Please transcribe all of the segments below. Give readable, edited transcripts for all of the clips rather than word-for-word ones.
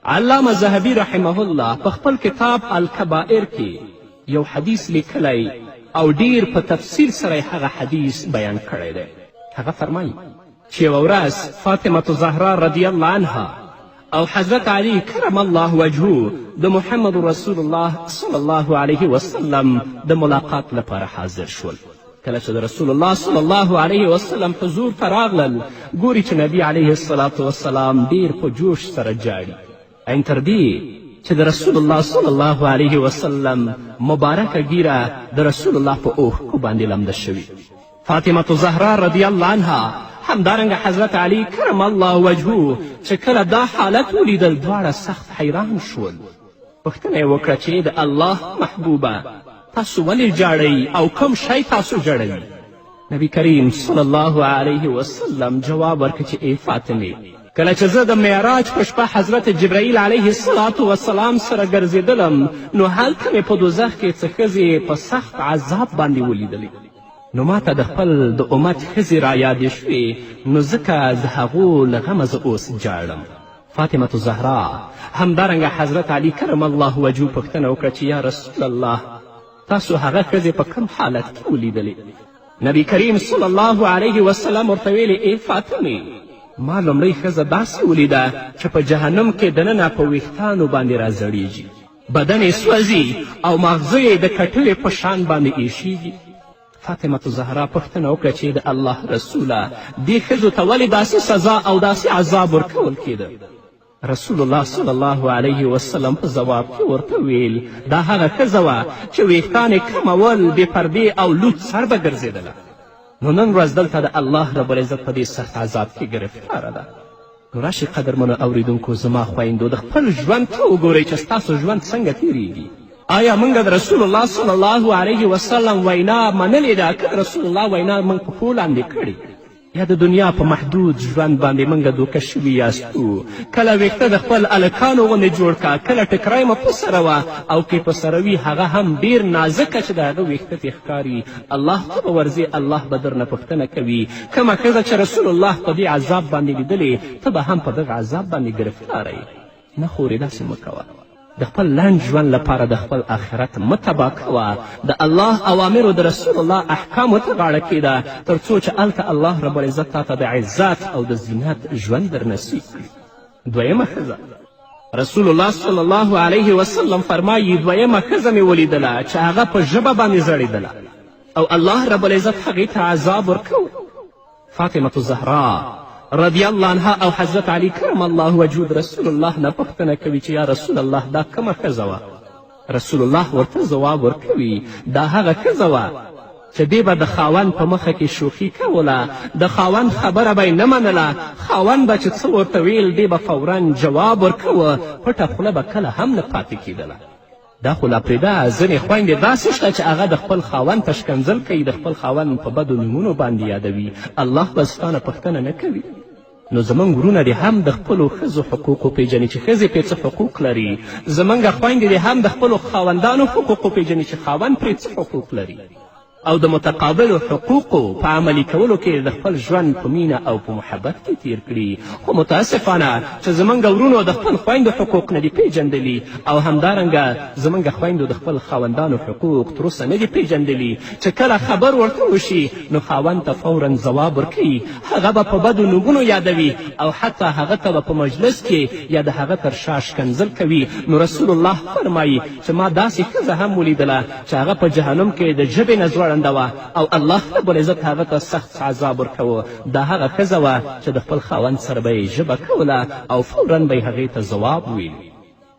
علامه ذهبي رحمه الله په خپل کتاب الکبائر کې یو حدیث لیکلی او ډیر په تفصیل سره هغه حدیث بیان کړی دی. هغه فرمایي چې یوه ورځ فاطمة زهرا رضی الله عنها او حضرت علی کرم الله وجهه د محمد رسول الله صلی الله علیه وسلم د ملاقات لپاره حاضر شول. کله چې د رسول الله صلی الله علیه وسلم حضور ته راغلل، ګوري چې نبی علیه الصلاة وسلام ډیر په جوش سره جاړي، این تر دې چې د رسول الله صلی الله علیه وسلم مبارکه ږیره د رسول الله په اوښکو باندې لمده شوي. فاطمة زهرا رضی الله عنها همدارنګه حضرت علی کرم الله وجهه چې کله دا حالت ولیدل دواړه سخت حیران شول. پوښتنه یې وکړه چې د الله محبوبه تاسو ولې جاړئ او کوم شی تاسو جړوي؟ نبی کریم صلی الله علیه وسلم جواب ورکړ چې ای فاطمې، کله چې زه د معراج په شپه حضرت جبرائیل علیه الصلاة وسلام سره ګرځېدلم نو هلته مې په دوزخ کې څه ښځې په سخت عذاب باندې ولیدلې، نو ماته د خپل د امت ښځې رایادې شوې، نو ځکه د هغو له غمه زه اوس جاړم. فاطمة زهرا همدارنګه حضرت علی کرم الله وجهه پوښتنه وکړه چې یا رسول الله تاسو هغه ښځې په کوم حالت کې ولیدلې؟ نبی کریم صلی الله علیه وسلم ورته ویلې ای فاطمې، ما لومړی ښځه داسې ولیده چې په جهنم کې دننه په ویښتانو باندې راځړیږي، بدن یې سوځي او ماغزه یې د کټوې په شان باندې ایښیږي. فاطمة زهرا پوښتنه وکړه چې د الله رسوله دې ښځو ته ولې داسې سزا او داسې عذاب ورکول کېده؟ رسول الله صلی الله علیه وسلم په ځواب کې ورته ویل دا هغه ښځه وه چې ویښتان یې کمول، بې پردې او لوڅ سر به ګرځېدله. نو نن ورځ دلته د الله رب العزت په دې سخت عذاب کې ګرفتاره ده. نو راشئ قدرمنو اوریدونکو، زما خویندو، د خپل ژوند ته وګورئ چې ستاسو ژوند څنګه تیریږي. آیا موږ د رسول الله صلی الله علیه وسلم وینا منلې ده که رسول الله وینا موږ په پښو لاندې کړې؟ یا د دنیا په محدود ژوند باندې موږ دوکه شوي یاستو؟ کله ویښته د خپل هلکانو غوندې جوړ که، کله ټکری مو په سره وه، او که په سره وي هغه هم ډېر نازکه چې د هغه ویښته پې ښکاري. الله ته به ورځې، الله به درنه پوښتنه کوي کومه ښځه چې رسول الله په دې عذاب باندې لیدلې، ته به هم په دغه عذاب باندې ګرفتاره یې. نه خورې داسې مه کوه، د خپل لنډ ژوند لپاره د خپل آخرت مه تباه کوه. د الله اوامرو د رسول الله احکامو ته غاړه کېږده تر څو چې هلته الله رب العزت تا ته د عزت او د زینت ژوند در نصیب کړي. دویمه ښځه رسول الله صلی الله علیه وسلم فرمایي دویمه ښځه مې ولیدله چې هغه په ژبه باندې زړېدله او الله رب العزت هغې ته عذاب ورکوي. فاطمة زهرا رضی الله عنها او حضرت علی کرم الله وجهه د رسول الله نه پوښتنه کوي چې یا رسول الله دا کومه ښځه وه؟ رسول الله ورته ځواب ورکوي دا هغه ښځه وه چې دې به د خاوند په مخه کې شوخي کوله، د خاوند خبره به یې نه منله، خاوند به چې څه ورته ویل دې به فورا جواب ورکوه، پټه خوله به کله هم نه پاتې کېدله. دا خو لا پرېږده، ځینې خویندې داسې شته چې هغه د خپل خاوند ته شکنځل کوي، د خپل خاوند په بدو نومونو باندې یادوي، الله به ستا نه پوښتنه نه کوي. نو زموږ ورونه دې هم د خپلو ښځو حقوق وپېژني چې ښځې پرې څه حقوق لري، زموږ خویندې دې هم د خپلو خاوندانو حقوق وپېژني چې خاوند پرې څه حقوق لري، او د متقابلو حقوقو په عملي کولو کې د خپل ژوند په مینه او په محبت کې تیر کړي. خو متاسفانه چې زموږ ورونو د خپل خویندو حقوق نه دي پیژندلي، او همدارنګه زموږ خویندو د خپل خاوندانو حقوق تر اوسه نه دي پیژندلي، چې کله خبر ورته وشي نو خاوند ته فورا ځواب ورکوي، هغه به په بدو نومونو یادوي او حتی هغه ته به په مجلس کې یا د هغه تر شا ښکنځل کوي. نو رسول الله فرمایي چې ما داسې ښځه هم ولیدله چې هغه په جهنم کې د ژبې نه ځوړنده وه او الله رب العزت هغه ته سخت عذاب ورکوه. دا هغه ښځه وه چې د خپل خاوند سره به یې ژبه کوله او فورا به یې هغې ته ځواب ویل.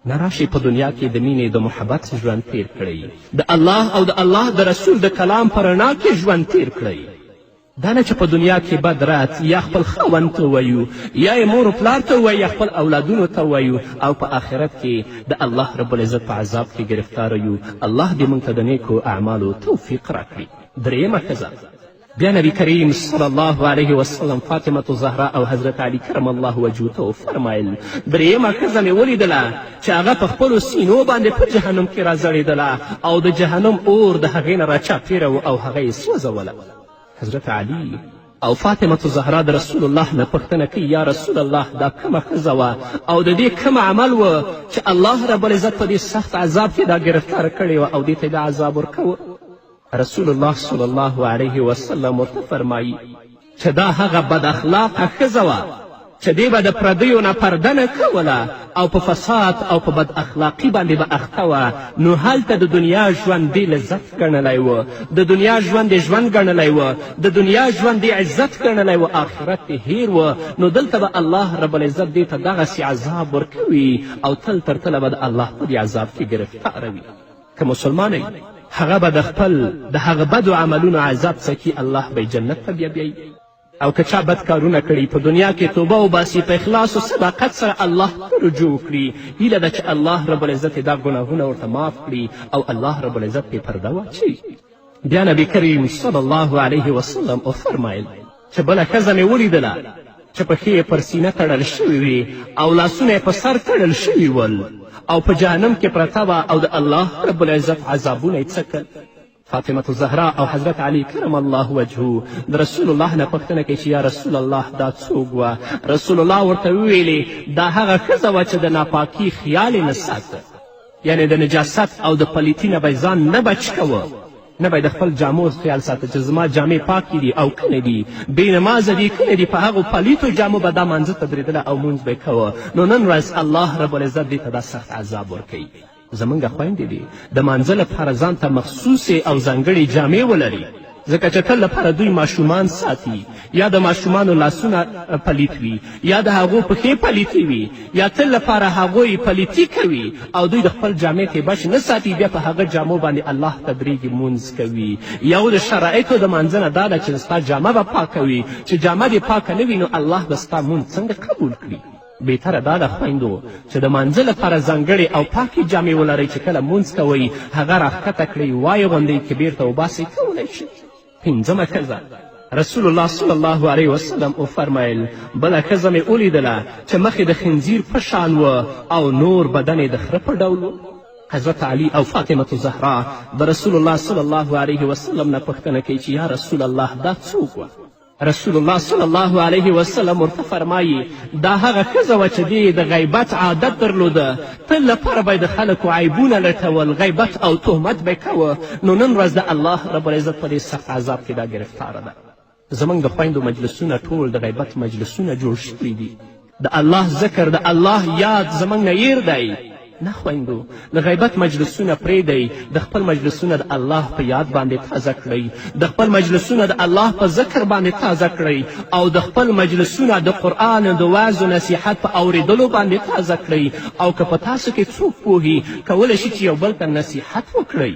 نه راشئ په دنیا کې د مینې د محبت ژوند تیر کړئ، د الله او د الله د رسول د کلام په رڼا کې ژوند تیر کړئ. دا نه چې په دنیا کې بد رد یا خپل خاوند ته ووایو یا یې مور و پلار ته ووایو یا خپل اولادونو ته ووایو او په آخرت کې د الله رب العزت په عذاب کې ګرفتاره یو. الله دې موږ ته د نیکو اعمالو توفیق راکړي. درېیمه ښځه بیا نبی کریم صلی الله علیه وسلم فاطمة زهرا او حضرت علی کرم الله وجهه ته وفرمایل درېیمه ښځه مې ولیدله چې هغه په خپلو سینو باندې په جهنم کې راځړېدله او د جهنم اور د هغې نه راچاپېره و او هغه یې سوځوله. حضرت علی او فاطمه زهرا د رسول الله نه پوښتنه کوي یا رسول الله دا کومه ښځه وه او د دې کوم عمل و چې الله رب العزت په دې سخت عذاب کې دا ګرفتاره کړې وه او دې ته یې دا عذاب ورکوه. رسول الله صلی الله علیه وسلم ورته فرمایي چې دا هغه بد اخلاقه ښځه وه چې دې به د پردیو نه پرده نه کوله او په فساد او په بد اخلاقي باندې به اخته وه، نو هلته د دنیا ژوند دې لذت ګڼلی و، د دنیا ژوند دې ژوند ګڼلی و، د دنیا ژوند دې عزت ګڼلی و، آخرت دې هیر و، نو دلته به الله رب العزت دې ته دغسې عذاب ورکوي او تل تر تله به د الله په دې عذاب کې ګرفتاره وي. که مسلمانه هغه به د خپل د هغه بدو عملونو عذاب څکي، الله به جنت ته بیایي. او که چا بد کارونه کړي په دنیا کې توبه وباسي، په اخلاص و صداقت سره الله ته رجوع کړي، هیله ده چې الله رب العزت دا ګناهونه ورته معاف کړي او الله رب العزت پې پرده واچوي. بیا نبی کریم صلی الله علیه وسلم وفرمایل چې بله ښځه مې ولیدله چې پښې یې پر سینه تړل شوي وي او لاسونه یې په سر تړل شوي ول او په جهنم کې پرته وه او د الله رب العزت عذابونه یې څکل. فاطمه زهرا او حضرت علی کرم الله وجهه د رسول الله نه پوښتنه کوي چې یا رسول الله دا څوک وه؟ رسول الله ورته وویلې دا هغه ښځه وه چې د ناپاکي خیال یې نه ساته، یعنې د نجاست او د پلیتي نه به یې ځان نه بچ کوه، نه به د خپل جامو خیال ساته چې زما جامې پاکې دي او کنه دي، بې نمازه دي کنه دي، په هغو پلیتو جامو به دا مانځه ته درېدله او مونځ به یې کوه. نو نن ورځ الله رب العزت دې ته دا سخت عذاب ورکوي. زمونږ خویندې دي د مانځه لپاره ځان ته مخصوصې او ځانګړې جامې ولري، ځکه چې تل لپاره دوی ماشومان ساتي، یا د ماشومانو لاسونه پلیت وي، یا د هغو پښې پلیتې وي، یا تل لپاره هغوی پلیتي کوي او دوی د خپل جامې ته بچ نه ساتي، بیا په هغه جامو باندې الله ته درېږي مونځ کوي. یو د شرایطو د مانځه نه دا ده چې ستا جامه به پاکه وي، چې جامه دې پاکه نه وي نو الله به ستا مونځ څنګه قبول کړي؟ بهتره دا ده خویندو چې د مانځه لپاره ځانګړې او پاکې جامې ولرئ چې کله مونځ کوئ هغه راښکته کړئ، وایې غوندئ کې بیرته وباسئ کولی شئ. پنځمه ښځه رسول الله صلی الله علیه وسلم وفرمیل بله ښځه مې ولیدله چې مخې د خنزیر په شان و او نور بدن یې د خره په ډول و. حضرت علی او فاطمه زهرا د رسول الله صلی الله علیه وسلم نه پوښتنه کوي چې یا رسول الله دا څوک وه؟ رسول الله صلی الله علیه وسلم ورته فرمایي دا هغه ښځه وه چې دې د غیبت عادت درلوده، تل لپاره به یې د خلکو عیبونه لټول، غیبت او تهمت به یې کوه، نو نن ورځ د الله رب العزت په دې سخت عذاب کې دا ګرفتاره ده. زموږ د خویندو مجلسونه ټول د غیبت مجلسونه جوړ شوي دي، د الله ذکر د الله یاد زموږ نه هیر دی. نه خویندو د غیبت مجلسونه پرېږدئ، د خپل مجلسونه د الله په یاد باندې تازه کړئ، د خپل مجلسونه د الله په ذکر باندې تازه کړئ او د خپل مجلسونه د قرآن د وعظ و نصیحت په اورېدلو باندې تازه کړئ. او که په تاسو کې څوک پوهي کولی شي چې یو بل ته نصیحت وکړئ.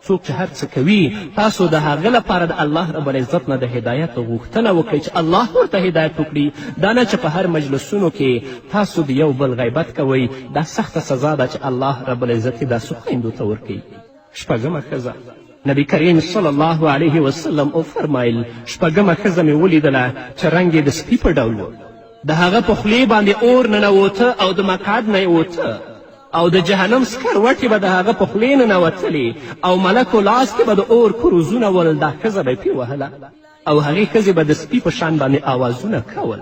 څوک چې هر څه کوي تاسو د هغه لپاره د الله رب العزت نه د هدایت غوښتنه وکړئ چې الله ورته هدایت وکړي، دا نه چې په هر مجلسونو کې تاسو د یو بل غیبت کوئ. دا سخته سزا ده چې الله رب العزت یې داسې خویندو ته ورکوي. شپږمه ښځه نبی کریم صلی الله علیه وسلم وفرمایل شپږمه ښځه مې ولیدله چې رنګ یې د سپي په ډول و، د هغه په خولې باندې اور ننوته او د مقعد نه یې وته او د جهنم سکروټې به د هغه په خولې ننوتلې او ملکو لاس کې به د اور کروزونه ول، دا ښځه به یې پې وهله او هغې ښځې به د سپي په شان باندې آوازونه کول.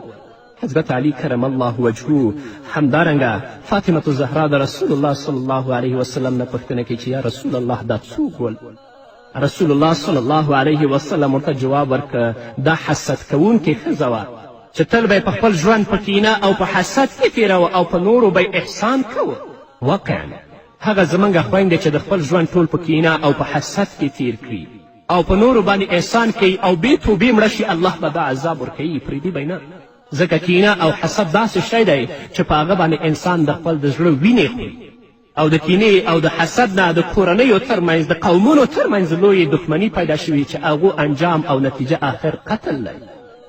حضرت علی کرم الله وجهه همدارنګه فاطمه زهرا د رسول الله صلی الله علیه وسلم نه پوښتنه کوي چې یا رسول الله دا څوک ول؟ رسول الله صلی الله علیه وسلم ورته جواب ورکړه دا حسد کوونکې ښځه وه چې تل به یې په خپل ژوند په کینه او په حسد کې تېروه او په نورو به یې احسان کوه. واقعا هغه زموږ خویندې چې د خپل ژوند ټول په کینه او په حسد کې تیر کړي او په نورو باندې احسان کوي او بې توبې مړه شي، الله به دا عذاب ورکوي، پرېږدي به یې نه. ځکه کینه او حسد داسې شی دی چې په هغه باندې انسان د خپل د زړه وینې خوري او د کینې او د حسد نه د کورنیو ترمنځ د قومونو ترمنځ لویې دښمني پیدا شوي چې هغو انجام او نتیجه آخر قتل دی.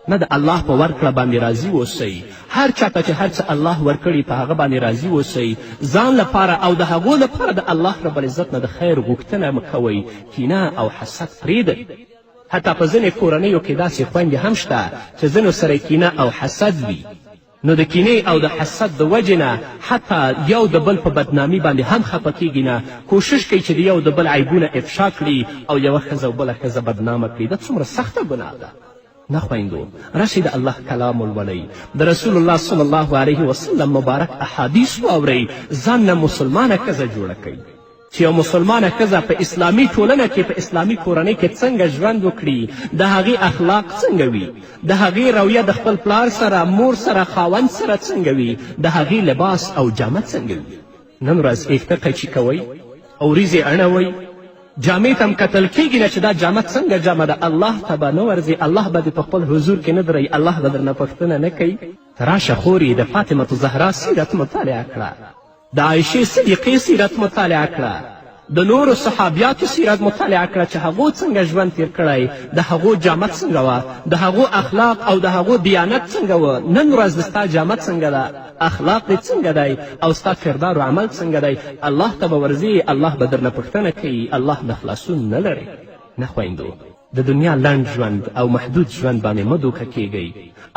نه د الله په ورکړه باندې راضي اوسئ، هر چاته چې هر څه الله ورکړي په هغه باندې راضي اوسئ، ځان لپاره او د هغو لپاره د الله رب العزت نه د خیر غوښتنه مه کوئ، کینه او حسد پرېږدئ. حتی په ځینې کورنیو کې داسې خویندې هم شته چې ځینو سره کینه او حسد وي، نو د کینې او د حسد د وجې نه حتی یو د بل په بدنامي باندې هم خفه کیږي نه، کوشش کوي چې د یو د بل عیبونه افشا کړي او یوه ښځه او بله ښځه بدنامه کړي. دا څومره سخته ګناه ده. نه خویندو راشئ د الله کلام ولولئ د رسول الله صلی الله علیه وسلم مبارک احادیث واورئ ځان نه مسلمانه ښځه جوړه کړئ چې یو مسلمانه ښځه په اسلامي ټولنه کې په اسلامي کورنۍ کې څنګه ژوند وکړي د هغې اخلاق څنګه وي د هغې رویه د خپل پلار سره مور سره خاوند سره څنګه وي د هغې لباس او جامه څنګه وي نن ورځ ایفته قیچي کوئ او وریځې اړوئ جامې ته هم کتل کیږي نه چې دا جامه څنګه جامه ده الله ته به نه ورځي الله به دې په خپل حضور کې نه دروي الله به درنه پوښتنه نه کوي ته راشه خورې د فاطمة زهرا سیرت مطالعه کړه د عایشې صدیقې سیرت مطالعه کړه د نورو صحابیاتو سیرت مطالعه کړه چې هغو څنګه ژوند تیر کړی د هغو جامه څنګه وه د هغو اخلاق او د هغو دیانت څنګه وه نن ورځ د ستا جامه څنګه ده اخلاق دې څنګه دی او ستا کردار و عمل څنګه دی الله ته به ورځي الله به درنه پوښتنه کوي الله نه خلاصون نه لري نه خویندو د دنیا لنډ ژوند او محدود ژوند باندې مه دوکه کیږئ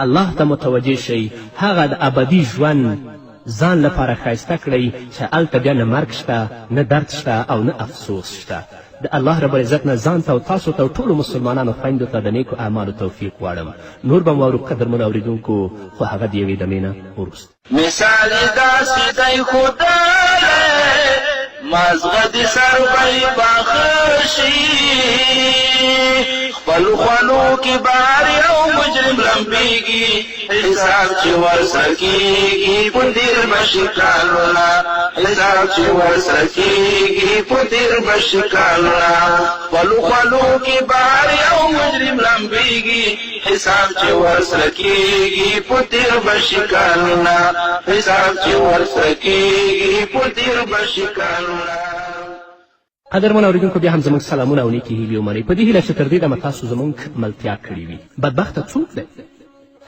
الله ته متوجه شئ هغه د ابدي ژوند ځان لپاره ښایسته کړئ چې هلته بیا نه مرګ شته نه درد شته او نه افسوس شته د الله رب العزت نه ځان ته او تاسو ته او ټولو مسلمانانو خویندو ته د نیکو اعمالو توفیق غواړم نور به م واورو قدرمنو اورېدونکو خو هغه د یوې دمې نه وروسته مثال داسې دی خدای مازغه د سر بی پاخه شي خپلو خولو کې بار یو مجرم لمبیږي حساب چې ورسره کېږي په دیر بشي کالونه حساب چې ورسره کېږي په دیر بشي کالونه خپلو خولو کې بار یو مجرم لمبیږي حساب چې ورسره کېږي په دیر بشي کالونه حساب چې ورسره کېږي په دیر بشي کالونه قدرمنو اورېدونکو بیا هم زموږ سلامونه او نیکې هیلې ومنئ په دې هیله چې تر دې دمه تاسو زموږ ملتیا کړې وي بدبخته څوک دی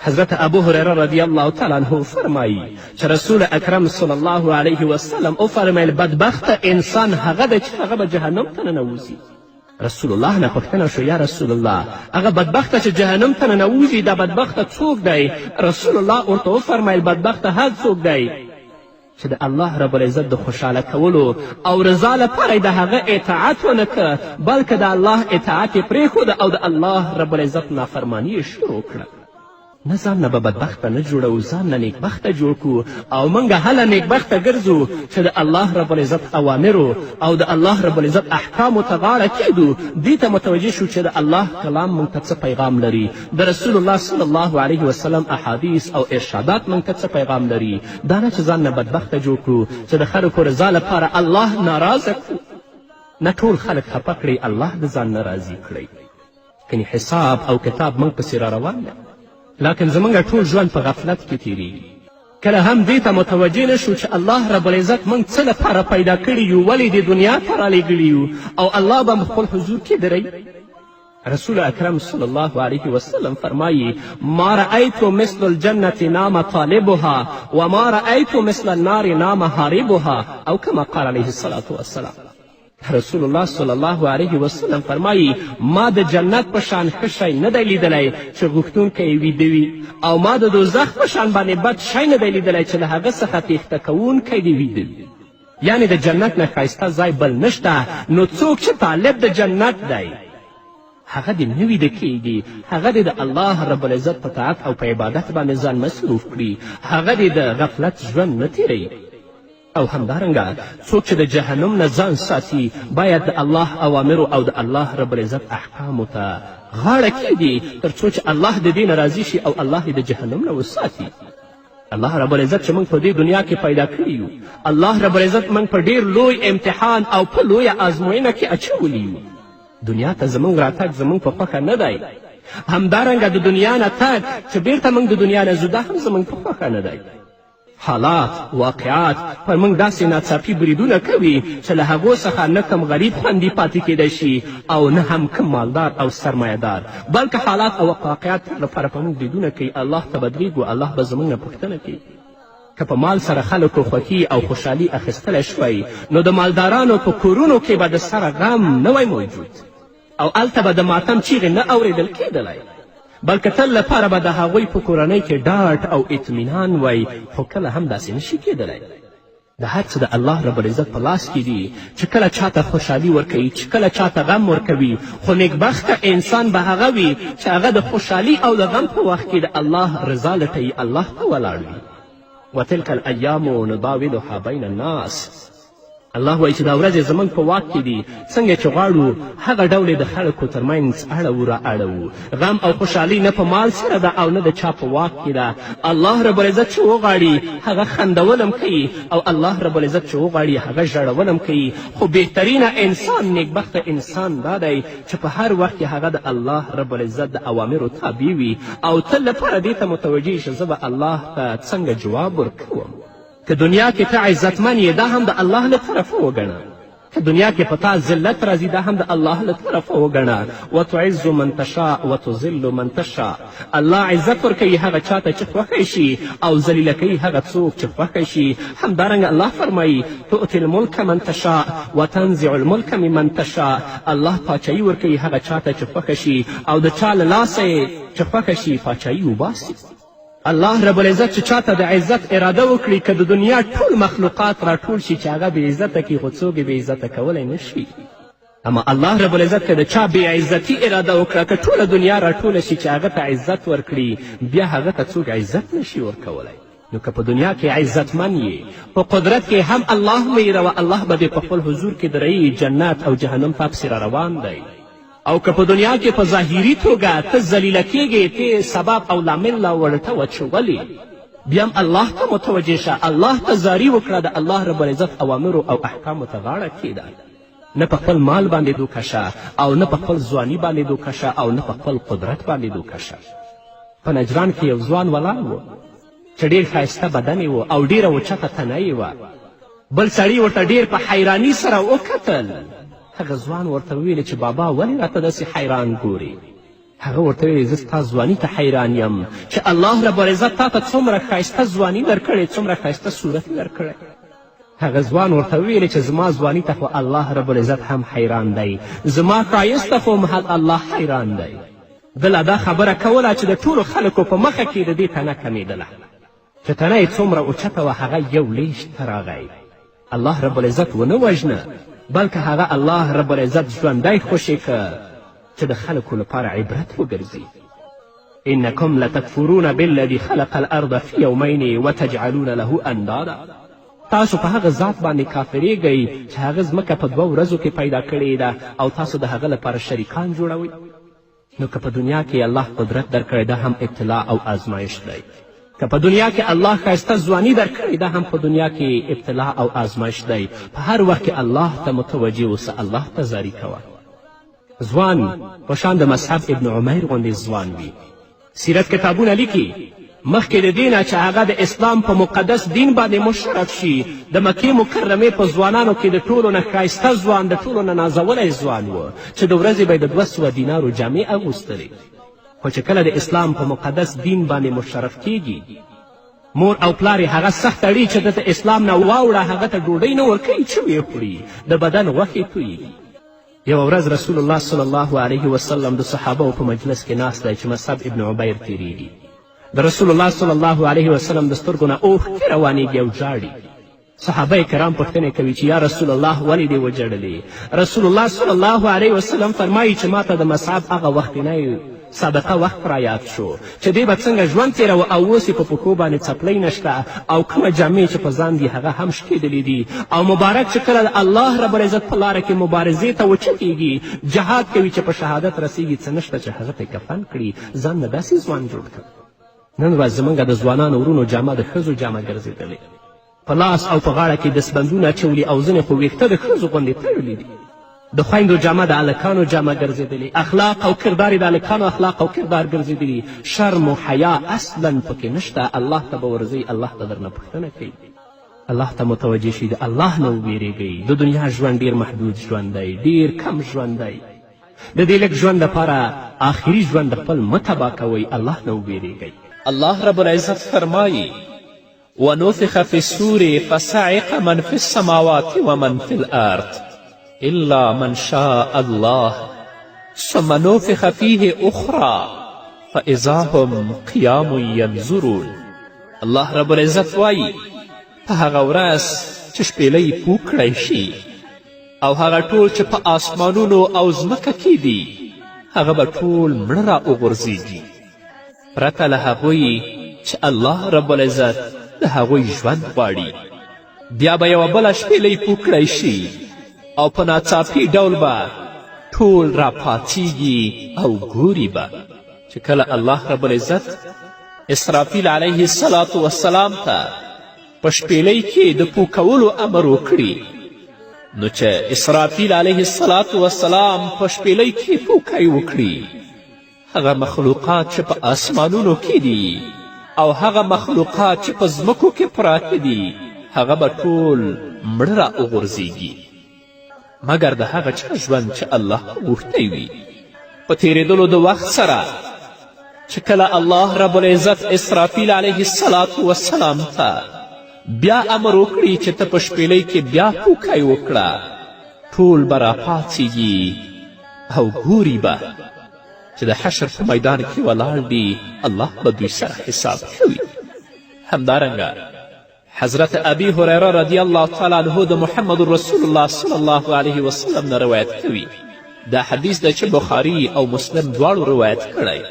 حضرت ابو هریره رضی الله تعالی عنه فرمایي چې رسول اکرم صلی الله علیه وسلم وفرمیل بدبخته انسان هغه دی چې هغه به جهنم ته ننوځي رسول الله نه پوښتنه شو یا رسول الله هغه بدبخته چې جهنم ته ننوځي دا بدبخته څوک دی رسول الله ورته وفرمیل بدبخته هغه څوک دی چې د الله رب العزت د خوشحاله کولو او رضا لپاره د هغه اطاعت ونه که بلکې د الله اطاعت یې پرېښوده او د الله رب العزت نافرماني یې شروع کړه نه ځان نه به بدبخته نه جوړو ځان نه نیکبخته جوړ کړو او موږ هله نیکبخته ګرځو چې د الله رب العزت اوامرو او د الله رب العزت احکامو ته غاړه کیږدو دې ته متوجه شو چې د الله کلام موږ ته څه پیغام لري د رسول الله صلی الله علیه وسلم احادیث او ارشادات موږ ته څه پیغام لري دا نه چې ځان نه بدبخته جوړ کړو چې د خلکو رضا لپاره الله ناراضه کړو نه ټول خلک خفه کړئ الله د ځان نه راضي کړئ کنې حساب او کتاب موږ پسې را روان دی لکن زمونږ ټول ژوند په غفلت کې تیریږي کله هم دې ته متوجه نه شو چې الله رب العزت موږ څه لپاره پیدا کړي یو ولې دې دنیا ته رالیږلي یو او الله به خپل حضور کې دروي رسول اکرم صلی الله علیه وسلم فرمایي ما رأیت مثل الجنة نام طالبها وما رأیت مثل النار نام حاربها او کما قال علیه الصلاة والسلام رسول الله صلی الله علیه وسلم فرمایي ما د جنت په شان ښه شی نه دی لیدلی چې غوښتونکی یې ویده وي او ما د دوزخ په شان باندې بد شی نه دی لیدلی چې له هغه څخه تیښته کوونکی دې ویده وي یعنې د جنت نه ښایسته ځای بل نشته نو څوک چې طالب د جنت دی هغه دې نه ویده کیږي هغه دې د الله رب العزت په طاعت او په عبادت باندې ځان مصروف کړي هغه دې د غفلت ژوند نه تیروي او همدارنګه څوک چې د جهنم نه ځان ساتي باید د الله اوامرو او د الله رب العزت احکامو ته غاړه کیږدي تر څو چې الله د دې نه راضي شي او الله یې د جهنم نه وساتي الله رب العزت چې موږ په دې دنیا کې پیدا کړي یو الله رب العزت موږ په ډېر لوی امتحان او په لویه ازموینه کې اچولی یو دنیا ته زموږ راتګ زموږ په خوښه نه دی همدارنګه د دنیا نه تګ چې بیرته موږ د دنیا نه ځو دا هم زموږ په خوښه نه دی حالات واقعات پر موږ داسې ناڅاپي بریدونه کوي چې له هغو څخه نه کم غریب خوندي پاتې کیدی شي او نه هم کم مالدار او سرمایهدار بلکې حالات او واقعات لپاره په موږ بریدونه کوي الله ته بدرېږو الله به زموږ نه پوښتنه کوي که په مال سره خلکو خوښي او خوشحالي اخیستلی شوی نو د مالدارانو په کورونو کې به د سره غم نه وی موجود او هلته به د ماتم چیغې نه اورېدل کېدلی بلکې تل لپاره به د هغوی په کورنۍ کې ډاډ او اطمینان وی خو کله هم داسې نشي کېدلی د هر څه د الله رب العزت په لاس کې دي چې کله چاته خوشحالي ورکوي چې کله چاته غم ورکوي خو نیکبخته انسان به هغه وي چې هغه د خوشحالي او د غم په وخت کې د الله رضا لټوي الله ته ولاړ وي وتلک الایام نداولها بین الناس الله وایي چې دا ورځې زموږ په واک کې دي څنګه چې غواړو هغه ډول د خلکو ترمنځ اړوو را اړوو غم او خوشحالي نه په مال سره ده او نه د چا په واک کې ده الله رب العزت چې وغواړي هغه خندول هم کوي او الله رب العزت چې وغواړي هغه ژړول هم کوي خو بهترینه انسان نیکبخته انسان دا دی چې په هر وخت کې هغه د الله رب العزت د اوامرو تابع وي او تل لپاره دې ته متوجه شي زه به الله ته څنګه جواب ورکوم که دنیا کې ته عزتمن یې دا هم د الله له طرفه وګڼه که دنیا کې په تا ذلت راځي دا هم د الله له طرفه وګڼه وتعز من تشاء وتذل من تشاء الله عزت ورکوي هغه چاته چې خوښی شي او ذلیله کوي هغه څوک چې خوښی شي همدارنګه الله فرمایي تؤتي الملک من تشاء وتنزع الملک ممن تشاء الله پاچایي ورکوي هغه چاته چې خوښه شي او د چا له لاسه یې چې خوښه شي پاچایي وباسي الله رب العزت چې چاته د عزت اراده وکړي که د دنیا ټول مخلوقات راټول شي چې هغه بې عزته کړي خو څوک یې بې عزته کولی نه شي اما الله رب العزت که د چا بې عزتي اراده وکړه که ټوله دنیا راټوله شي چې هغه ته عزت ورکړي بیا هغه ته څوک عزت نه شي ورکولی نو که په دنیا کې عزتمن یې په قدرت کې هم الله ویروه الله به دې په خپل حضور کې درئي جنت او جهنم ته پسې را روان دی او که په دنیا کې په ظاهري توګه ته ذلیله کیږې ته سبب او لامل لا ورته وچولې بیا هم الله ته متوجه شه الله ته زاري وکړه د الله رب العزت اوامرو او احکامو ته غاړه کیږده نه په خپل مال باندې دوکه شه او نه په خپل ځواني باندې دوکه شه او نه په خپل قدرت باندې دوکه شه په نجران کې یو ځوان ولاړ و چې ډېر ښایسته بدن و او ډېره اوچته تنه یې وه بل سړي ورته ډېر په حیراني سره وکتل هغه ځوان ورته وویلې چې بابا ولې راته داسې حیران ګورې هغه ورته ویلې زه ستا ځواني ته حیران یم چې الله رب العزت تا ته څومره ښایسته ځواني درکړې څومره ښایسته صورت درکړی هغه ځوان ورته ویلې چې زما ځواني ته خو الله رب العزت هم حیران دی زما ښایست ته خو الله حیران دی ده لا دا خبره کوله چې د ټولو خلکو په مخه کې د دې تنه کمېدله چې تنه یې څومره اوچته وه هغه یو لیش ته راغی الله رب العزت ونه وژنه بلکې هغه الله رب العزت ژوندی خوشې که چې د خلکو لپاره عبرت وګرځي انکم لتکفرون بالذي خلق الارض فی یومین وتجعلون له اندادا تاسو په هغه ذات باندې کافرېږئ چې هغه ځمکه په 2 ورځو کې پیدا کړې ده او تاسو د هغه لپاره شریکان جوړوئ نو که په دنیا کې الله قدرت درکړی دا هم ابتلا او آزمایش دی که په دنیا کې الله ښایسته ځواني درکړې دا هم په دنیا کې ابتلا او آزمایش دی په هر وخت کې الله ته متوجه اوسه الله ته زاري کوه ځوان په شان د مصعب ابن عمیر غوندې ځوان وي سیرت کتابونه لیکي مخکې د دې نه چې هغه د اسلام په مقدس دین باندې مشرف شي د مکې مکرمې په ځوانانو کې د ټولو نه ښایسته ځوان د ټولو نه نازولی ځوان و چې د ورځې به یې د 200 دینارو جامې اغوستلې خو چې کله د اسلام په مقدس دین باندې مشرف کیږي مور او پلار یې هغه سخت اړي چې د اسلام نه واوړه هغه ته ډوډۍ نه ورکوي چې ویې خوري د بدن غوښې تویږي یوه ورځ رسول الله صلی الله علیه وسلم د صحابهو په مجلس کې ناست دی چې مصعب ابن عمیر تیریږي د رسول الله صلی الله علیه وسلم د سترګو نه اوښکې روانېږي او ژاړي صحابه کرام پوښتنې کوي چې یا رسول الله ولې دې وژړلې رسول الله صلی الله علیه وسلم فرمایي چې ما ته د مصعب هغه وختنی سابقه وخت را یاد شو چې دی به څنګه ژوند تېروه او اوس یې په پښو باندې څپلۍ نشته او کومه جامې چې په ځان دي هغه هم شکېدلې دي او مبارک چې کله د الله رب العزت په لاره کې مبارزې ته وچتېږي جهاد کوي چې په شهادت رسیږي څه نشته چې هغه ته کفن کړي ځان نه داسې ځوان جوړ کړ نن ورځ زموږ د ځوانانو ورونو جامه د ښځو جامه ګرځېدلې په لاس او په غاړه کې دستبندونه اچولي او ځینې خو ویښته د ښځو غوندې تړلي دي د خویندو جامه د هلکانو جامه ګرځېدلې اخلاق او کردار د هلکانو اخلاق او کردار ګرځېدلي شرم و حیا اصلا پکې نشته الله ته به ورځئ الله ته درنه پوښتنه کوي الله ته متوجه شي د الله نه وویرېږئ د دنیا ژوند ډېر محدود ژوند دی ډېر کم ژوند دی د دې لږ ژوند لپاره آخري ژوند خپل مه تباه کوئ الله نه وویرېږئ الله رب العزت فرمایي ونفخ في السور فصعق من في السماوات ومن في الأرض إلا من شاء الله ثم نفخ فيه أخرى فإذا هم قيام ينظرون الله رب العزت وایي په هغه ورځ چې چې شپېلۍ پوک کړی شي او هغه ټول چې په آسمانونو او ځمکه کې دي هغه به ټول مړه را وغورځېږي پرته له هغوی چې الله رب العزت د هغوی ژوند غواړي. بیا به یوه بله شپېلۍ پوک کړی شي او په ناڅاپي ډول به ټول را پاڅیږي او ګوري به چې کله الله رب العزت اسرافیل علیه السلام ته په شپېلۍ کې د پوکولو امر وکړي نو چې اسرافیل علیه السلام په شپېلۍ کې پوکی وکړي هغه مخلوقات چې په آسمانونو کې دي او هغه مخلوقات چې په ځمکو کې پراته دي هغه به ټول مړه را وغورځېږي مګر د هغه چا ژوند چې الله غوښتی وي. په تیریدلو د وخت سره چې کله الله رب العزت اسرافیل علیه السلام ته بیا امر وکړي چې ته په شپېلۍ کې بیا پوکی وکړه ټول به راپاڅېږي او ګوري به چې د حشر په میدان کې ولاړ دي الله به دوی سره حساب کوي. همدارنګه حضرت ابی هریره رضی الله تعالی عنه د محمد رسول الله صلی الله علیه وسلم نه روایت کوي. دا حدیث ده چې بخاري او مسلم دواړو روایت کړی.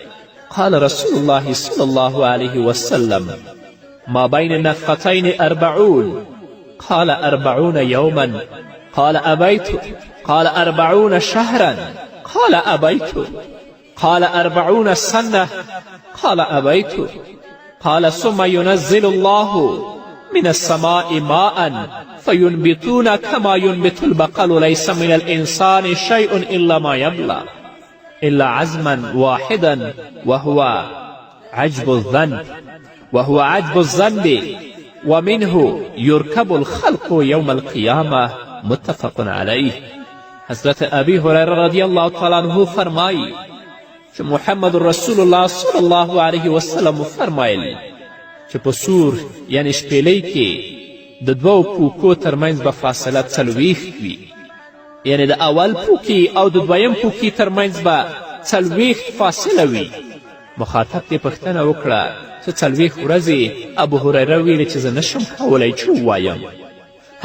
قال رسول الله صلی الله علیه وسلم ما بین نفقتین 40 قال 40 یوما قال ابیت قال 40 شهرا قال ابیت قال 40 سنة قال ابیت قال ثم ينزل الله من السماء ماء فينبتون كما ينبت البقل ليس من الإنسان شيء إلا ما يبلى إلا عزما واحدا وهو عجب الذنب ومنه يركب الخلق يوم القيامة متفق عليه. حضرت ابی هریره رضی الله تعالی عنه فرمایی چې محمد رسول الله صلی الله علیه وسلم فرمایل چې په سور یعنی شپېلۍ کې د دوو پوکو ترمنځ به فاصله 40 وي یعنی د اول پوکي او د دویم پوکي ترمنځ به 40 فاصله وي. مخاطب دې پوښتنه وکړه چې 40 ورځې ابو هریره ویلې چې زه نشم کولی چې ووایم.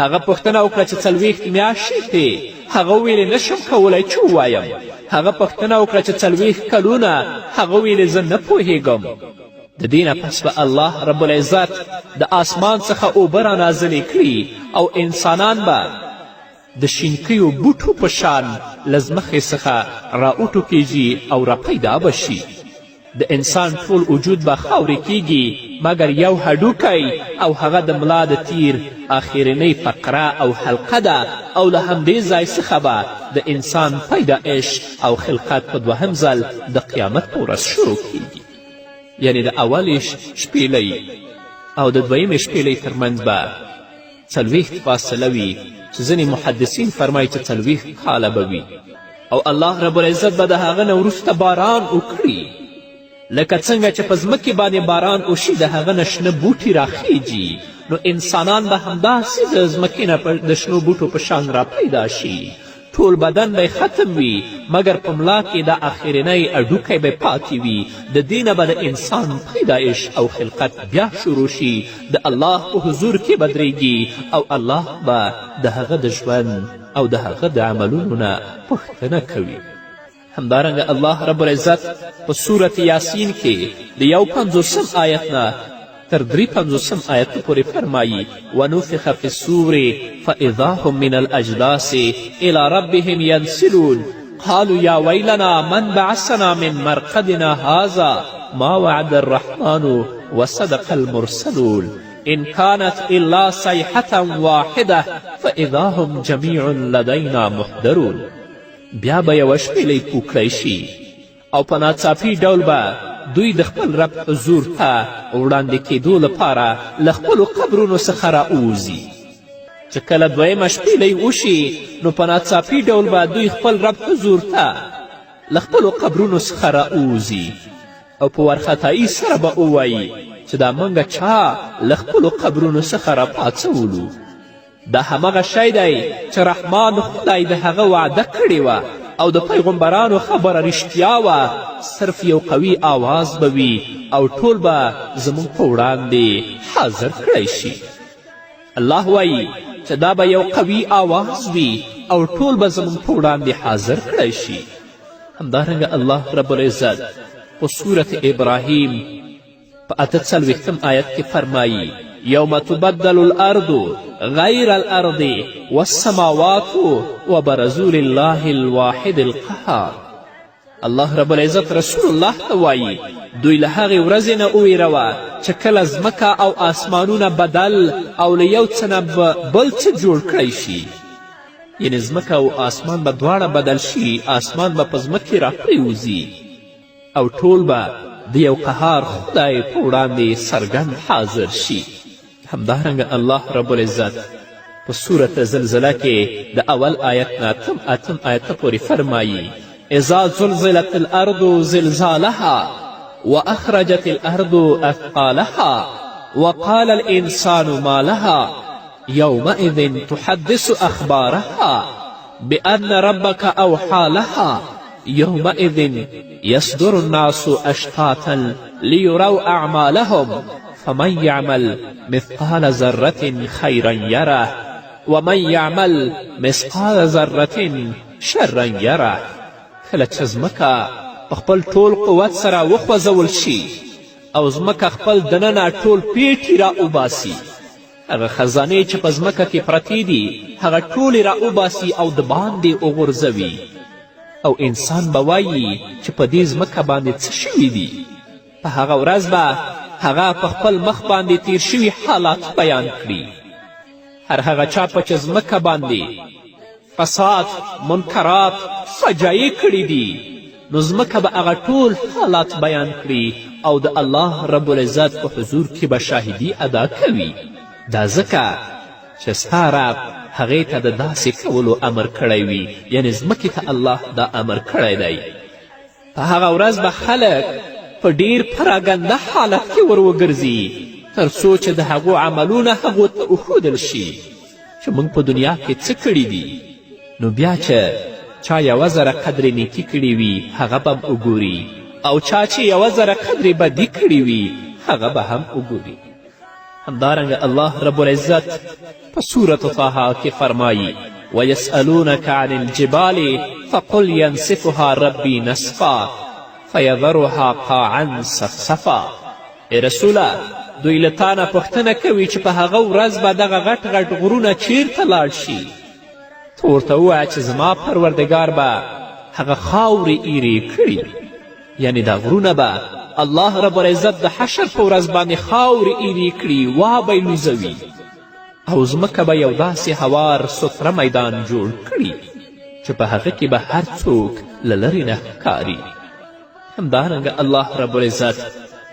هغه پوښتنه وکړه چې 40 میاشتې دې هغه ویلې نشم کولی چې ووایم. هغه پوښتنه وکړه چې 40 کلونه هغه ویلې زه نه پوهیږم. د دې نه پس به الله رب العزت د آسمان څخه اوبه رانازلې کړي او انسانان به د شینکیو بوټو په شان له ځمخې څخه راوټوکیږي او راپیدا به شي. د انسان ټول وجود به خاورې کیږي مګر یو هډوکی او هغه د ملا د تیر آخرنۍ فقره او حلقه ده او له همدې ځای څخه به د انسان پیدایش او خلقت په دوهم ځل د قیامت په ورځ شروع کیږي. یعنی د اولې شپېلۍ او د دویمې شپېلۍ ترمنځ به 40 فاصله وي چې ځینې محدثین فرمایي چې 40 کاله به وي او الله رب العزت به د هغه نه وروسته باران وکړي لکه څنګه چې په ځمکې باندې باران وشي د هغه نه شنه بوټي راخیږي نو انسانان به همداسې د ځمکې نه د شنو بوټو په شان راپیدا شي. ټول بدن به ختم وي مګر په ملا کې د آخرنۍ اډوکی به پاتې وي. د دې نه به د انسان پیدایش او خلقت بیا شروع شي د الله په حضور کې به درېږي او الله به د هغه د ژوند او د هغه د عملونو نه پوښتنه کوي. همدارنګه الله رب العزت په سورت یاسین کې د 51 آیت نه تر 53 آیت پورې فرمایي ونفخ فی الصور فاذا هم من الاجداث الى ربهم ینسلون قالوا یا ویلنا من بعثنا من مرقدنا هذا ما وعد الرحمن وصدق المرسلون ان كانت الا صیحة واحدة فاذا هم جمیع لدینا محضرون. بیا به یوه شپېلۍ پوکړی شي او په ناڅاپي ډول به دوی د خپل رب حضور ته وړاندې کېدو لپاره له خپلو قبرونو څخه راووځي. چې کله دویمه شپېلۍ وشي نو په ناڅاپي ډول به دوی خپل رب حضور ته له خپلو قبرونو څخه راووځي او په وارخطایي سره به ووایي چې دا موږ چا له خپلو قبرونو څخه راپاڅولو. دا همغه شی دی چې رحمان خدای د هغه وعده کړې وه او د پیغمبرانو خبره رښتیا وه. صرف یو قوي آواز به وي او ټول به زموږ په وړاندې حاضر کړی شي. الله وایي چې دا به یو قوي آواز وي او ټول به زموږ په وړاندې حاضر کړی شي. همدارنګه الله رب العزت په صورت ابراهیم په 48 آیت کې فرمایي یوم تبدل الارض غیر الارض والسماوات وبرزوا لله الواحد القهار. الله رب العزت رسول الله ته وایي دوی له هغې ورځې نه وویروه چې کله ځمکه او آسمانونه بدل او له یو څه نه بل څه جوړ کړی شي، یعنې ځمکه او آسمان به دواړه بدل شي، آسمان به په ځمکې راپرېوځي او ټول به د یو قهار خدای په وړاندې څرګند حاضر شي. همدارنګه الله رب العزت په صورت زلزله کې د اول آیت نه اتم آیت پورې فرمایي اذا زلزلت الارض زلزالها واخرجت الارض اثقالها وقال الانسان ما لها يومئذ تحدث اخبارها بان ربك اوحى لها يومئذ يصدر الناس اشتاتا ليروا اعمالهم فمن يعمل مثقال ذرة خيرا يره ومن يعمل مثقال ذرة شرا يره. کله چې ځمکه په خپل ټول قوت سره وخوځول شي او ځمکه خپل دننه ټول پیټې را وباسي، هغه خزانې چې په ځمکه کې پرتې دي هغه ټولې را وباسي او د باندې وغورځوي، او انسان به وایي چې په دې ځمکه باندې څه شوي دي. په هغه ورځ به هغه په خپل مخ باندې تیر شوي حالات بیان کړي. هر هغه چا په چې ځمکه باندې فساد، منکرات، فجایع کړي دي، نو ځمکه به هغه ټول حالات بیان کړي او د الله رب العزت په حضور کې به شاهدي ادا کوي. دا ځکه چې ستا رب هغې ته د داسې کولو امر کړی وي، یعنې ځمکې ته الله دا امر کړی دی. په هغه ورځ به خلک په ډیر پراګنده حالت کې ور وګرځي تر څو چې د هغو عملونه هغو ته وښودل شي چې موږ په دنیا کې څه کړي دي. نو بیا چې چا 1000 قدرې نیکي کړي وي هغه به وګوري، او چا چې 1000 قدرې بدي کړي وي هغه به هم وګوري. همدارنګه الله رب العزت په سورة طه کې فرمایي ویسألونک عن الجبال فقل ینسفها ربی نسفا فیذرها قاعا صفصفا. ای رسوله دوی له تا نه پوښتنه کوي چې په هغه ورځ به دغه غټ غټ غرونه چیرته لاړ شي. ته ورته ووایه چې زما پروردګار به هغه خاورې ایرې کړي، یعنې دا غرونه به الله رب العزت د حشر په ورځ باندې خاورې ایرې کړي، وابه یې لوځوي، او ځمکه به یو داسې هوار ستره میدان جوړ کړي چې په هغه کې به هر څوک له لرې نه ښکاري. همدارنګه الله رب العزت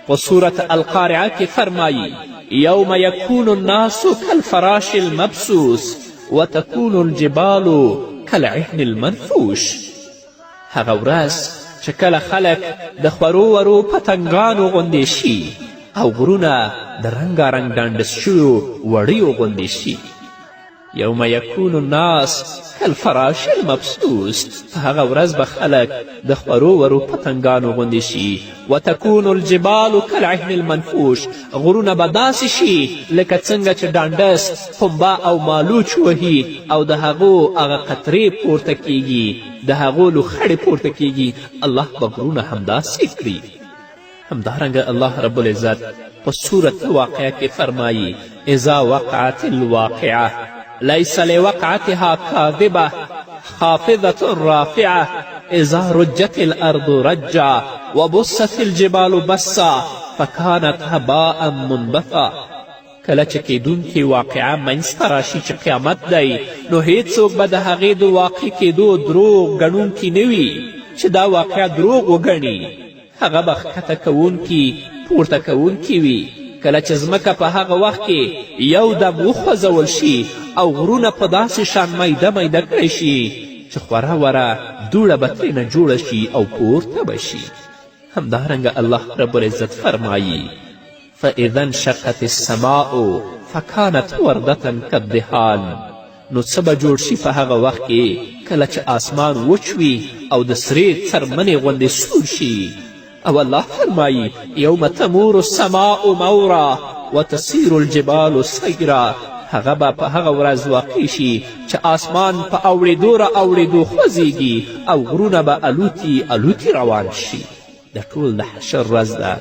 په صورت القارعه کې فرمایي یوم یکون الناس کالفراش المبثوث وتکون الجبال کالعهن المنفوش. هغه ورځ چې کله خلک د خورو ورو پتنګانو غوندې شي او غرونه د رنګارنګ ډانډس شویو وړیو غوندې شي. یوم یکون الناس کالفراش المبثوث، په هغه ورځ به خلک د خورو ورو پتنګانو غوندې شي. وتکون الجبال کالعهن المنفوش، غرونه به داسې شي لکه څنګه چې ډانډس پنبه او مالوچ وهي او د هغو هغه قطرې پورته کیږي، د هغو لوخړې پورته کیږي، الله به غرونه همداسې کړي. همدارنګه الله رب العزت په صورت واقعه کې فرمایي اذا وقعت الواقعه ليس لوقعتها كاذبة خافضة رافعة إذا رجت الأرض رجا وبست الجبال بسا فكانت هباء منبثا. کله چې کیدونکې واقعه منځته راشي چې قیامت دی، نو هیڅوک به د هغې د واقع کیدو دروغ ګڼونکي نه وي چې دا واقعه دروغ وګڼي، هغه به ښکته کوونکي پورته کوونکي وي. کله چې ځمکه په هغه وخت کې یو دم وخوځول شي او غرونه په داسې شان میده میده کړی شي چې خوره وره دوړه به ترېنه جوړه شي او پورته به شي. همدارنګه الله رب العزت فرمایي فاذا انشقت السماء فكانت وردة كالدهان. نو څه به جوړ شي په هغه وخت کې کله چې آسمان وچ وي او د سرې څرمنې غوندې سور شي. او الله فرمایي یوم تمور السماء مورا وتسیر الجبال سیرا. هغه به په هغه ورځ واقع شي چې آسمان په اوړېدو را اوړېدو خوځېږي او غرونه به الوتي الوتي روان شي. د ټول د حشر ورځ ده،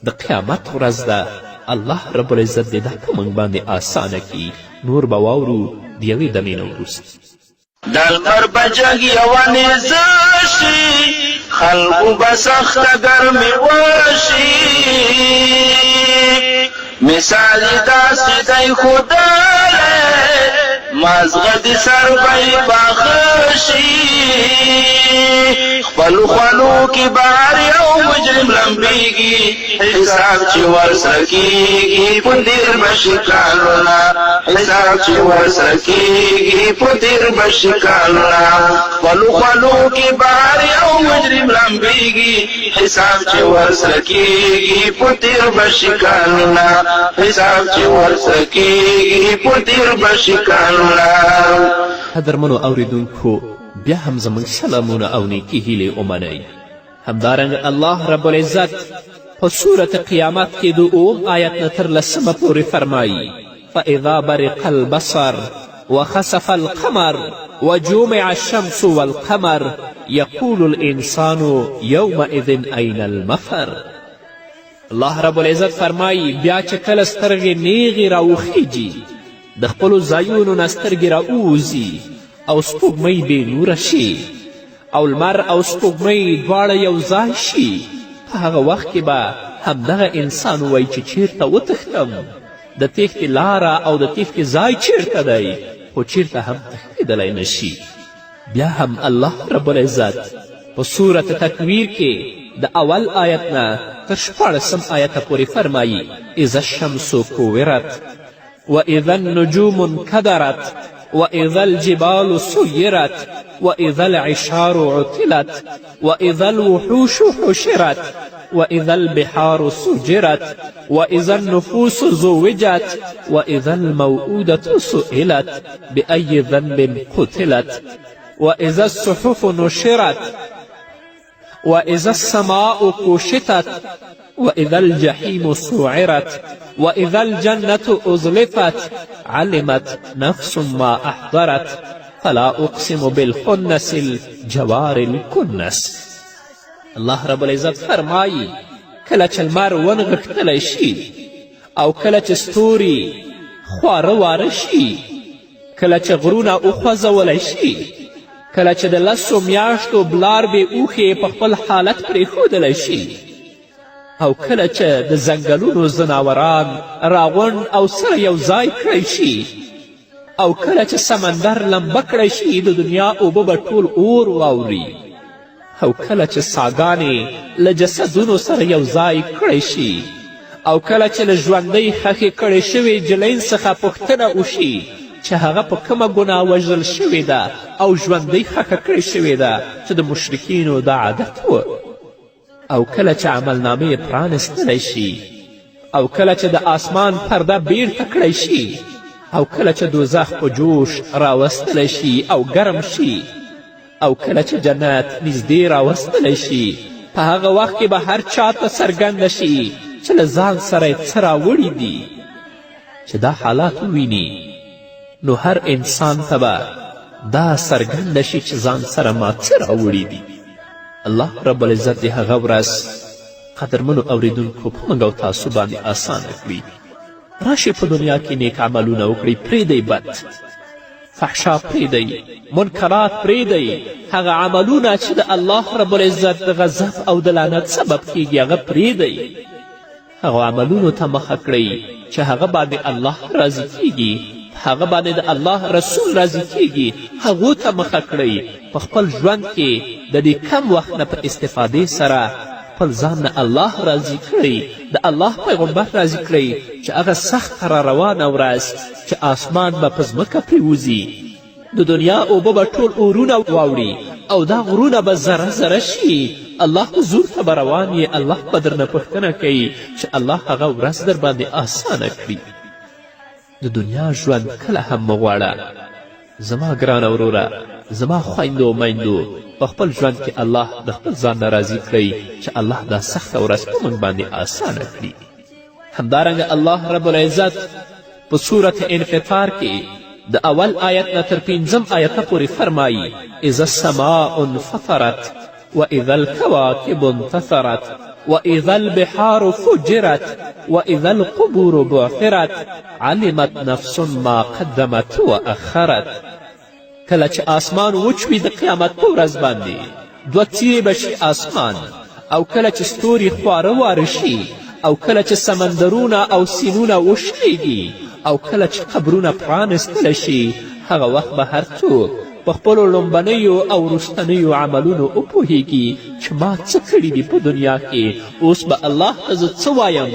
د قیامت ورځ ده. الله رب العزت دې دا په موږ باندې اسانه کړي. نور به واورو د یوې دمې نه وروسته. د لمر به جګ یوه نیزه شي، خلقو به سخته ګرمې وشي. مثال یې داسې دی ښودلی، مازغه د سر به یې پاخه شي. خپلو خولو کې به هر یو مجرم لمبېږي، حساب چې ورسره کېږي په تېر به شي کالونه. حساب چې ورسره کېږي په تېر به شي کالونه. خپلو خولو کې به هر یو مجرم لمبېږي، حساب چې ورسره کېږي په تېر به شي کالونه. حساب چې ورسره کېږي په تېر به شي کالونه. قدرمنو اورېدونکو، بیا هم زموږ سلامونه او نیکې هیلې ومنئ. همدارنګه الله رب العزت په صورت قیامت کې د اووم آیت نه تر 10 پورې فرمایي: فاذا برق البصر وخسف القمر وجمع الشمس والقمر يقول الانسان يومئذ أين المفر. الله رب العزت فرمایي بیا چې کله سترګې نیغې راوخیږي، د خپلو ځایونو نه سترګې راووځي او سپوږمۍ بې نوره شي او لمر او سپوږمۍ دواړه یو ځای شي، په هغه وخت کې به همدغه انسان ووایي چې چیرته وتښتم، د تیښتې لاره او د تیښتې ځای چیرته دی، خو چیرته هم تښتېدلی نشي. بیا هم الله رب العزت په صورت تکویر کې د اول آیت نه تر 14 آیته پورې فرمایي: اذا الشمس کورت واذا النجوم انکدرت واذا الجبال سيرت واذا العشار عطلت واذا الوحوش حشرت واذا البحار سجرت واذا النفوس زوجت واذا الموءودة سئلت بأي ذنب قتلت واذا الصحف نشرت واذا السماء كشطت واذا الجحيم سعرت واذا الجنة أزلفت علمت نفس ما أحضرت فلا أقسم بالخنس الجوار الكنس. الله رب العزت فرمایي کله چې لمر ونغښتلی شي او کله چې ستوري خواره واره شي، کله چې غرونه وخوځولی شي، کله چې د 10 میاشتو بلاربې اوښې په خپل حالت پرېښودلی شي، او کله چې د ځنګلونو ځناوران راغونډ او سره یو ځای کړی شي، او کله چې سمندر لمبه کړی شي، د دنیا اوبه به ټول اور واوري، او کله چې ساګانې له جسدونو سره یو ځای کړی شي، او کله چې له ژوندۍ خښې کړې شوې جلین څخه پوښتنه وشي چې هغه په کومه ګناه وژل شوې ده او ژوندۍ خښه کړې شوې ده چې د مشرکینو دا عادت و، او کله چې عملنامې یې پرانستلی شي، او کله چې د آسمان پرده بیرته کړی شي، او کله چې دوزخ په جوش راوستلی شي او ګرم شي، او کله چې جنت نږدې راوستلی شي، په هغه وخت کې به هر چا ته څرګنده شي چې له ځان سره یې څه راوړي دي. چې دا حالات وویني نو هر انسان ته به دا څرګنده شي چې ځان سره ما څه راوړي دي. الله رب العزت دې هغه ورځ قدرمنو اوریدونکو په موږ او تاسو باندې اسانه کړي. راشئ په دنیا کې نیک عملونه وکړئ، پرېږدئ بد، فحشا پرېږدئ، منکرات پرېږدئ، هغه عملونه چې د الله رب العزت د غضب او د لعنت سبب کیږي هغه پرېږدئ. هغه عملونو ته مخه کړئ چې هغه باندې الله راضي کیږي، هغه باندې د الله رسول راضي کیږي، هغو ته مخه کړئ. په خپل ژوند کې د دې کم وخت نه په استفادې سره خپل ځان نه الله راضي کړئ، د الله پیغمبر راضي کړئ چې هغه سخته را روانه ورځ چې آسمان به په ځمکه پرېوځي، د دنیا اوبه به ټول اورونه واوړي او دا غرونه به ذره ذره شي، الله حضور ته به روان یې، الله به درنه پوښتنه کوي چې الله هغه ورځ در باندې اسانه کړي. د دنیا ژوند کله هم مه غواړه زما ګرانه وروره، زما خویندو و میندو، په خپل ژوند کې الله د خپل ځان نه راضي کړئ چې الله دا سخته ورځ په موږ باندې اسانه کړي. همدارنګه الله رب العزت په په صورت انفطار کې د اول آیت نه تر 5 آیته پورې فرمایي اذا السماء انفطرت واذا الكواكب انتثرت واذا البحار فجرت واذا القبور بعثرت علمت نفس ما قدمت واخرت. کله چې آسمان وچ وي د قیامت په ورځ باندې 2 څیرې به شي آسمان، او کله چې ستوري خواره واره شي، او کله چې سمندرونه او سیندونه وشلېږي، او کله چې قبرونه پرانستله شي، هغه وخت به هر څوک په خپلو لومبنیو او وروستنیو عملونو وپوهیږي چې ما څه کړي دي په دنیا کې. اوس به الله ته زه څه وایم؟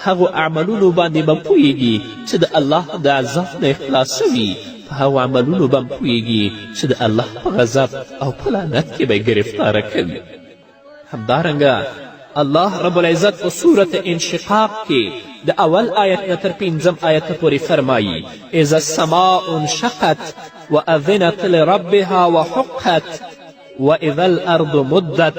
هغو اعمالونو باندې به پوهیږي چې د الله د عذاب نه خلاص سوي، په هغو عملونو به پوهیږي چې د الله په غضب او په لعنت کې به ګرفتاره کوي. همدارنګه الله رب العزت په صورت انشقاق کې د اول آیت نه تر 5 آیته پورې فرمایي اذا السماء انشقت واذنت لربها وحقت واذا الارض مدت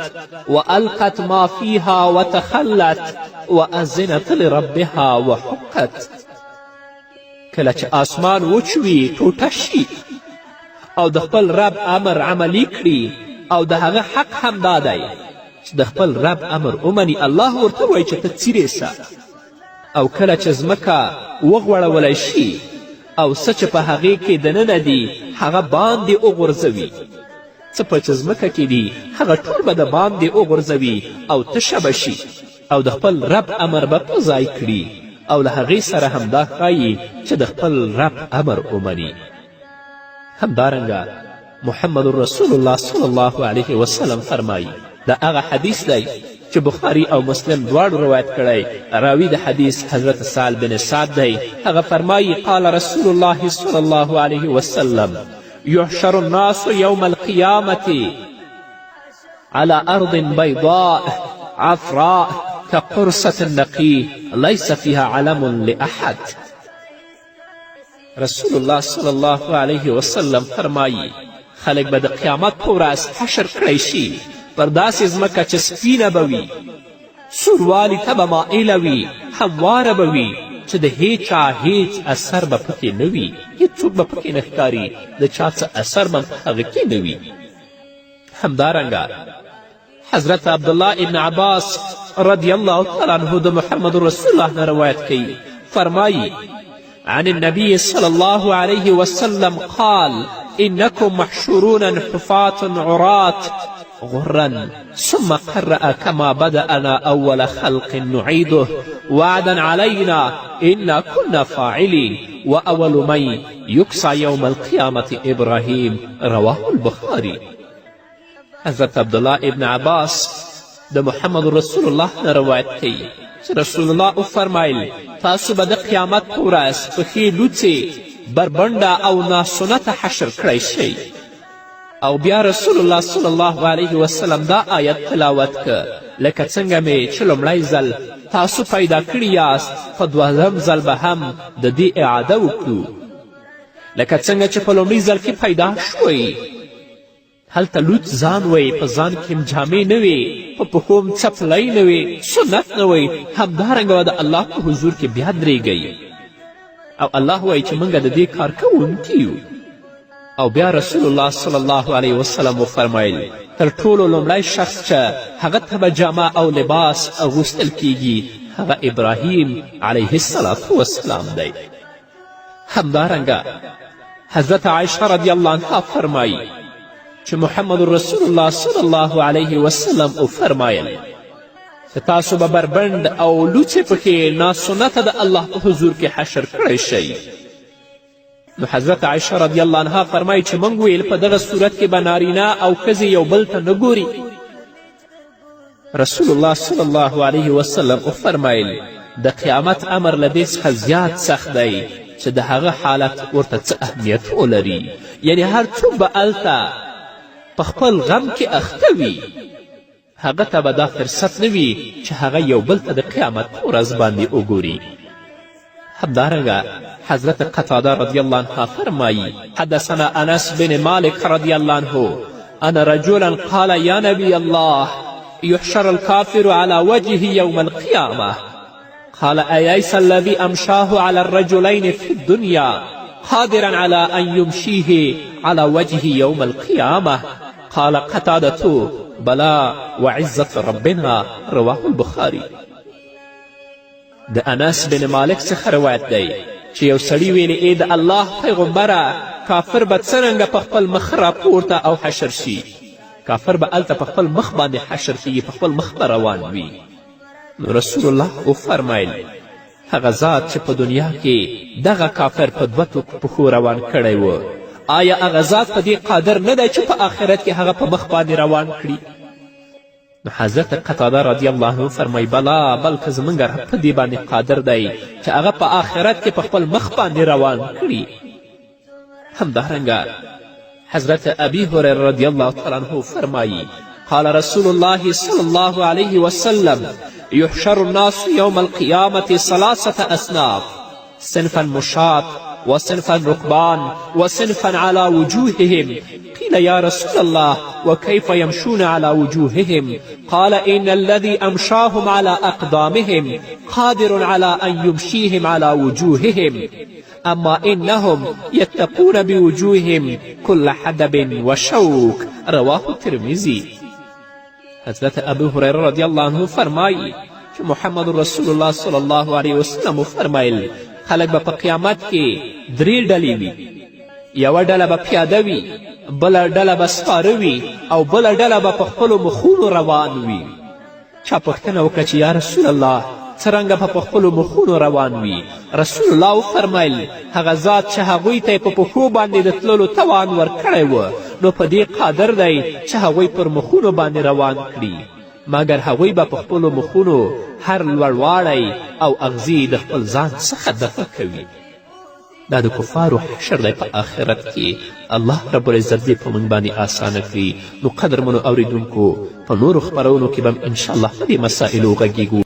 والقت ما فيها وتخلت واذنت لربها وحقت. کله چې آسمان وچوي ټوټه شي او د خپل رب امر عملی کړي، او د هغه حق هم دا دی چې د خپل رب امر ومني، الله ورته وایي چې ته څیرې سه. او کله چې ځمکه وغوړولی شي او څه چې په هغې کې دننه دي هغه باندې وغورځوي، څه په چې ځمکه کې دي هغه ټول به د باندې وغورځوي او تشه به شي، او د خپل رب امر به په ځای کړي، او له هغې سره همدا ښایي چې د خپل رب امر ومني. همدارنګه محمد رسول الله صلی الله علیه وسلم فرمایي، دا هغه حدیث دی چې بخاري او مسلم دواړو روایت کړی. راوي د حدیث حضرت سعد بن سعد دی. هغه فرمایي قال رسول الله صلی الله علیه وسلم يحشر الناس يوم القيامة على أرض بيضاء عفراء كقرصة النقي ليس فيها علم لأحد. رسول الله صلی الله علیه وسلم فرمایي خلک به د قیامت په ورځ حشر کړی شي پر داسې ځمکه چې سپینه به وي، سوروالي ته به مایله وي، همواره به وي چې د هیچا هیڅ اثر به پکې نه وي، هیڅوک به پکې نه ښکاري، د چا څه اثر به په هغه کې نه وي. همدارنګه حضرت عبدالله ابن عباس رضی الله تعالی عنه د محمد رسول الله نه روایت کوي، فرمایي عن النبي صلى الله عليه وسلم قال إنكم محشورون حفاة عراة غرا ثم قرأ كما بدأنا أول خلق نعيده وعدا علينا إنا كنا فاعلين وأول من يكسى يوم القيامة إبراهيم. رواه البخاري. حضرت عبدالله ابن عباس د محمد رسول الله نه روایت کوي چې رسول الله وفرمایل تاسو به د قیامت په ورځ پښې لوڅې بربنډه او ناسنته حشر کړی شئ. او بیا رسول الله صلی الله علیه وسلم دا آیت تلاوت که لکه څنګه مې چې لومړی ځل تاسو پیدا کړي یاست په دوهم ځل به هم د دې اعاده وکړو، لکه څنګه چې په لومړي ځل کې پیدا شوئ هلته لوڅ ځان وی، په ځان کې هم جامې نه وې، په پښو هم څپلۍ نه وې، سنت نه وی، همدارنګه به د الله په حضور کې بیا درېږئ. او الله وایي چې موږ د دې کار کوونکي یو. او بیا رسول الله صلی الله علیه وسلم وفرمایل تر ټولو لومړی شخص چې هغه ته به جامه او لباس اغوستل کیږي هغه ابراهیم علیه السلام دی. همدارنګه حضرت عایشه رضی الله عنها فرمایي چې محمد رسول الله صلی الله علیه وسلم وفرمایل چې تاسو به بربند او لوڅې پښې ناسنته د الله په حضور کې حشر کړی شئ. نو حضرت عایشه رضی الله عنها فرمایي چې موږ ویل په دغه صورت کې به نارینه او ښځې یو بل ته نه ګوري. رسول الله صلی الله علیه وسلم وفرمایل د قیامت امر له دې څخه زیات سخت دی چې د هغه حالت ورته څه اهمیت ولري. یعنی هر څوک به هلته په خپل غم کې اخته وي، هغه ته به دا فرصت نه وي چې هغه یو بل ته د قیامت په ورځ باندې وګوري. همدارنګه حضرت قتاده رضی الله عنه فرمایي حدثنا انس بن مالک رضی الله عنه ان رجلا قال یا نبی الله يحشر الكافر على وجهه يوم القيامة قال أليس الذي أمشاه على الرجلين في الدنيا قادرا على أن يمشيه على وجهه يوم القيامة؟ قال قتادة بلا وعزة ربنا. رواه البخاري. د انس بن مالک څخه روایت دی چې یو سړي ویلې ای د الله پیغمبره کافر به څرنګه په خپل مخ راپورته او حشر شي؟ کافر به هلته په خپل مخ باندې حشر کیږي، په خپل مخ به روان وي. نو رسول الله وفرمیل هغه ذات چې په دنیا کې دغه کافر په دوه پښو روان کړی و، آیا هغه ذات په دې قادر نه دی چې په آخرت کې هغه په مخ باندې روان کړي؟ نو حضرت قتاده رضی الله عنه فرمای بلا بلکه زموږ رب په دې باندې قادر دی چې هغه په آخرت کې په خپل مخ باندې روان کړي. همدارنګه حضرت ابي هريره رضی الله تعالی عنه فرمایی قال رسول الله صلی الله علیه وسلم يحشر الناس يوم القيامة 3 أصناف، صنفا مشاة وصنفا ركبان وصنفا على وجوههم. قيل يا رسول الله وكيف يمشون على وجوههم؟ قال إن الذي أمشاهم على أقدامهم قادر على أن يمشيهم على وجوههم، أما إنهم يتقون بوجوههم كل حدب وشوك. رواه الترمذي. حضرت ابو هریره رضی الله عنه فرمایی چې محمد رسول الله صلی الله علیه وسلم فرمایل خلک به په قیامت کې 3 ډلې وي، یوه ډله به پیاده وي، بله ډله به سپاره وي او بله ډله به په خپلو مخونو روان وي. چا پوښتنه وکړه چې یا رسول الله څرنګه به په خپلو مخونو روان وي؟ رسول الله وفرمیل هغه ذات چې هغوی ته یې په پښو باندې د تللو توان ورکړی و نو په دې قادر دی چې هغوی پر مخونو باندې روان کړي، مګر هغوی به په خپلو مخونو هر لوړواړی او اغزي د خپل ځان څخه دفع کوي. دا د کفارو حشر دی په آخرت کې. الله رب العزت دې په موږ باندې آسانه کړي. نو قدرمنو اوریدونکو په نورو خپرونو کې به انشاءالله په دې مسایلو غږیږو.